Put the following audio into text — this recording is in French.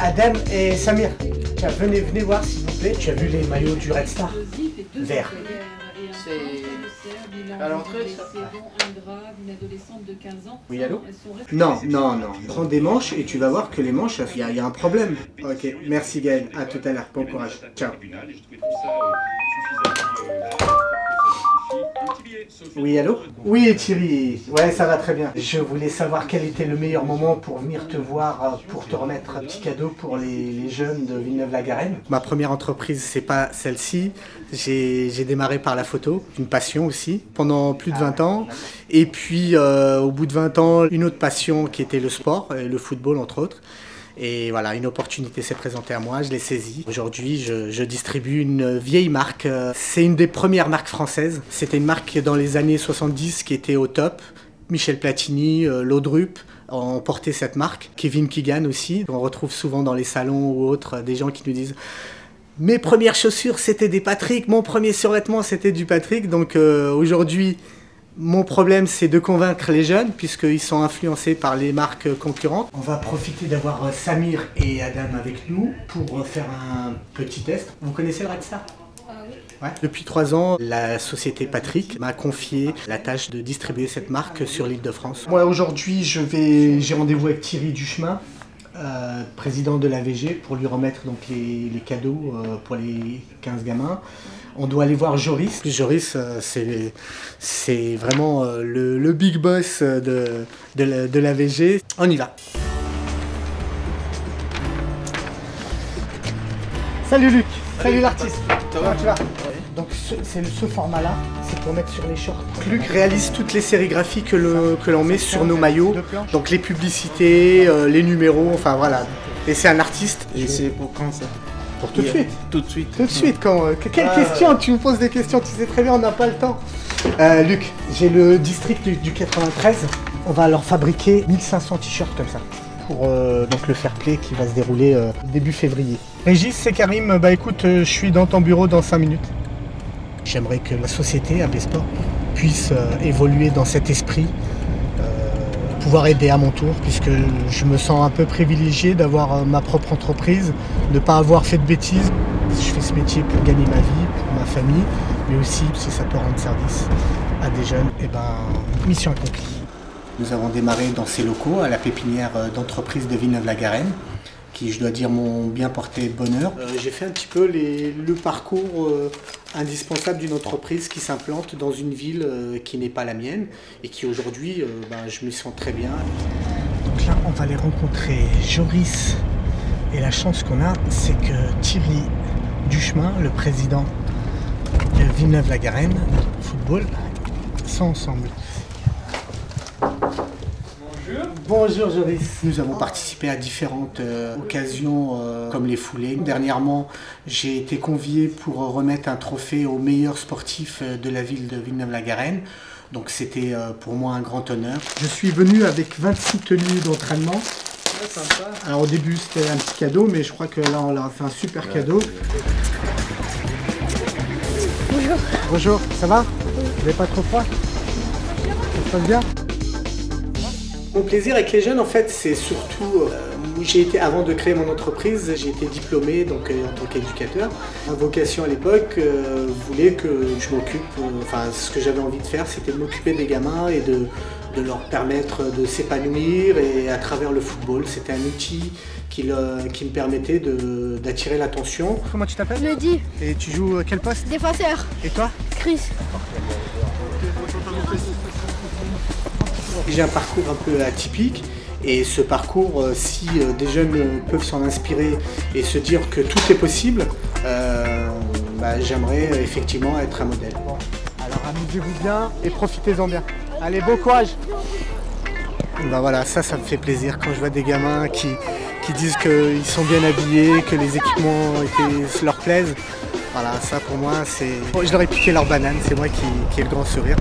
Adam et Samir, venez voir s'il vous plaît. Tu as vu les maillots du Red Star? Vert. À l'entrée, ça. Oui, allô? Non. Prends des manches et tu vas voir que les manches, il y a un problème. Ok, merci Gaël. À tout à l'heure. Bon courage. Ciao. Oui, allô? Oui, Thierry. Ouais, ça va très bien. Je voulais savoir quel était le meilleur moment pour venir te voir, pour te remettre un petit cadeau pour les jeunes de Villeneuve-la-Garenne. Ma première entreprise, c'est pas celle-ci. J'ai démarré par la photo, une passion aussi, pendant plus de 20 ans. Et puis, au bout de 20 ans, une autre passion qui était le sport, le football entre autres. Et voilà, une opportunité s'est présentée à moi, je l'ai saisie. Aujourd'hui, je distribue une vieille marque. C'est une des premières marques françaises. C'était une marque dans les années 70 qui était au top. Michel Platini, Laudrup ont porté cette marque. Kevin Keegan aussi. On retrouve souvent dans les salons ou autres des gens qui nous disent « Mes premières chaussures, c'était des Patrick. Mon premier survêtement, c'était du Patrick. » Donc aujourd'hui, mon problème, c'est de convaincre les jeunes, puisqu'ils sont influencés par les marques concurrentes. On va profiter d'avoir Samir et Adam avec nous pour faire un petit test. Vous connaissez le Red Star? Oui. Ouais. Depuis 3 ans, la société Patrick m'a confié la tâche de distribuer cette marque sur l'Île-de-France. Moi, aujourd'hui, j'ai rendez-vous avec Thierry Duchemin, président de l'AVG, pour lui remettre donc les cadeaux pour les 15 gamins. On doit aller voir Joris. Joris, c'est vraiment le big boss de l'AVG. On y va. Salut Luc, salut l'artiste. Comment tu vas? Donc c'est ce format-là, c'est pour mettre sur les shorts. Luc réalise toutes les sérigraphies que l'on met sur nos maillots. Donc les publicités, les numéros, enfin voilà. Et c'est un artiste. Et c'est pour quand ça? Pour tout de suite. Tout de suite. Tout de suite. Quelle question? Tu me poses des questions, tu sais très bien, on n'a pas le temps. Luc, j'ai le district du 93. On va leur fabriquer 1500 t-shirts comme ça. Pour donc le fair play qui va se dérouler début février. Régis, c'est Karim. Bah écoute, je suis dans ton bureau dans 5 minutes. J'aimerais que la société AB Sport puisse évoluer dans cet esprit. Pouvoir aider à mon tour, puisque je me sens un peu privilégié d'avoir ma propre entreprise, de ne pas avoir fait de bêtises. Je fais ce métier pour gagner ma vie, pour ma famille, mais aussi si ça peut rendre service à des jeunes, et ben mission accomplie. Nous avons démarré dans ces locaux à la pépinière d'entreprise de Villeneuve-la-Garenne, qui, je dois dire, m'ont bien porté bonheur. J'ai fait un petit peu le parcours indispensable d'une entreprise qui s'implante dans une ville qui n'est pas la mienne et qui aujourd'hui, je me sens très bien. Donc là, on va aller rencontrer Joris et la chance qu'on a, c'est que Thierry Duchemin, le président de Villeneuve-la-Garenne football, sont ensemble. Bonjour Joris. Nous avons participé à différentes occasions comme les foulées. Dernièrement, j'ai été convié pour remettre un trophée au meilleur sportif de la ville de Villeneuve-la-Garenne. Donc c'était pour moi un grand honneur. Je suis venu avec 26 tenues d'entraînement. Ouais, sympa. Alors au début c'était un petit cadeau, mais je crois que là on leur a fait un super cadeau. Bonjour. Bonjour, ça va? Vous n'avez pas trop froid? Ça se passe bien? Mon plaisir avec les jeunes, en fait, c'est surtout, avant de créer mon entreprise, j'ai été diplômé donc, en tant qu'éducateur. Ma vocation à l'époque voulait que je m'occupe, ce que j'avais envie de faire, c'était de m'occuper des gamins et de leur permettre de s'épanouir et à travers le football. C'était un outil qui me permettait d'attirer l'attention. Comment tu t'appelles? Mehdi. Et tu joues quel poste? Défenseur. Et toi? Chris. J'ai un parcours un peu atypique et ce parcours, si des jeunes peuvent s'en inspirer et se dire que tout est possible, j'aimerais effectivement être un modèle. Bon, alors amusez-vous bien et profitez-en bien. Allez, bon courage! Voilà, ça me fait plaisir quand je vois des gamins qui disent qu'ils sont bien habillés, que les équipements leur plaisent. Voilà, ça pour moi, c'est... Bon, je leur ai piqué leur banane, c'est moi qui ai le grand sourire.